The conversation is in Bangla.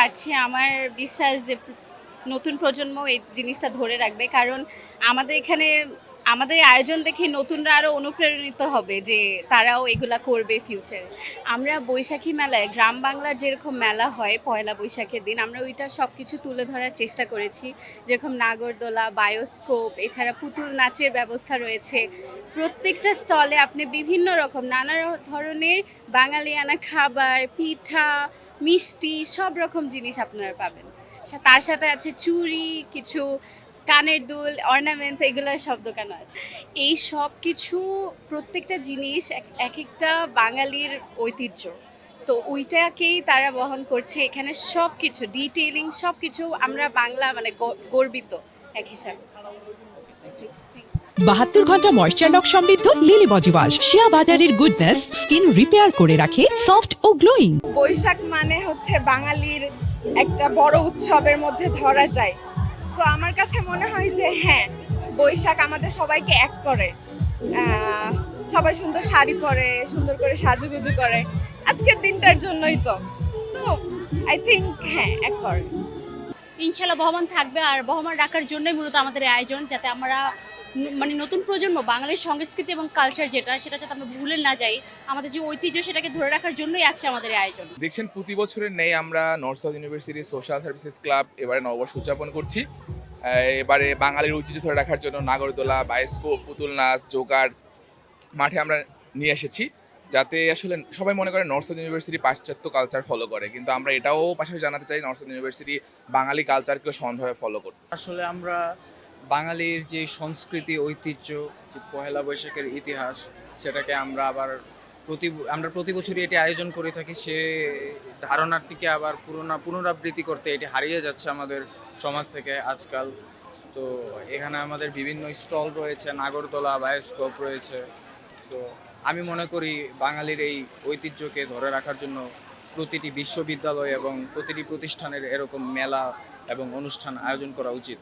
পারছি। আমার বিশ্বাস যে নতুন প্রজন্ম এই জিনিসটা ধরে রাখবে। কারণ আমাদের এখানে আমাদের এই আয়োজন দেখে নতুনরা আরও অনুপ্রেরিত হবে যে তারাও এগুলা করবে ফিউচারে। আমরা বৈশাখী মেলায় গ্রাম বাংলার যেরকম মেলা হয় পয়লা বৈশাখের দিন, আমরা ওইটা সবকিছু তুলে ধরার চেষ্টা করেছি। যেরকম নাগরদোলা, বায়োস্কোপ, এছাড়া পুতুল নাচের ব্যবস্থা রয়েছে। প্রত্যেকটা স্টলে আপনি বিভিন্ন রকম নানা ধরনের বাঙালিয়ানা খাবার, পিঠা, মিষ্টি সব রকম জিনিস আপনারা পাবেন। তার সাথে আছে চুড়ি, কিছু কানের দুল, অর্নামেন্টস, এগুলোর সব দোকানও আছে। এই সব কিছু প্রত্যেকটা জিনিস এক একটা বাঙালির ঐতিহ্য। তো ওইটাকেই তারা বহন করছে। এখানে সব কিছু ডিটেইলিং সব কিছু আমরা বাংলা মানে গর্বিত এক হিসাবে। 72 ঘন্টা ময়েশ্চার লক সমৃদ্ধ লিলি বডি ওয়াশ, শিয়া বাটারের গুডনেস স্কিন রিপেয়ার করে রাখে সফট ও গ্লোয়িং। বৈশাখ মানে হচ্ছে বাঙালির একটা বড় উৎসবের মধ্যে ধরা যায়। সো আমার কাছে মনে হয় যে হ্যাঁ, বৈশাখ আমাদের সবাইকে এক করে। সবাই সুন্দর শাড়ি পরে, সুন্দর করে সাজুগুজু করে আজকের দিনটার জন্যই তো তো আই থিঙ্ক হ্যাঁ, এক করে। ইনশাল্লাহ বহমান থাকবে, আর বহমান রাখার জন্যই মূলত আমাদের এই আয়োজন, যাতে আমরা মানে নতুন প্রজন্ম বাঙালির সংস্কৃতি এবং কালচার সেটা যাতে আমরা ভুলে না যাই। আমাদের যে ঐতিহ্য সেটাকে ধরে রাখার জন্যই আজকে আমাদের এই আয়োজন। দেখছেন প্রতি বছরের নেই আমরা north south university social services club এবারে নববর্ষ উদযাপন করছি। এবারে বাঙালির ঐতিহ্য ধরে রাখার জন্য নাগরদোলা, বায়োস্কোপ, পুতুল নাচ, জোকার মাঠে আমরা নিয়ে এসেছি, যাতে আসলে সবাই মনে করে নর্থ সাউথ ইউনিভার্সিটি পাশ্চাত্য কালচার ফলো করে, কিন্তু আমরা এটাও পাশাপাশি জানাতে চাই নর্থ সাউথ ইউনিভার্সিটি বাঙালি কালচারকেও সমানভাবে ফলো করতে। আসলে আমরা বাঙালির যে সংস্কৃতি, ঐতিহ্য, যে পহেলা বৈশাখের ইতিহাস, সেটাকে আমরা প্রতি বছরই এটি আয়োজন করে থাকি। সে ধারণাটিকে আবার পুনরাবৃত্তি করতে এটি হারিয়ে যাচ্ছে আমাদের সমাজ থেকে আজকাল। তো এখানে আমাদের বিভিন্ন স্টল রয়েছে, নাগরদোলা, বায়োস্কোপ রয়েছে। তো আমি মনে করি বাঙালির এই ঐতিহ্যকে ধরে রাখার জন্য প্রতিটি বিশ্ববিদ্যালয় এবং প্রতিটি প্রতিষ্ঠানের এরকম মেলা এবং অনুষ্ঠান আয়োজন করা উচিত।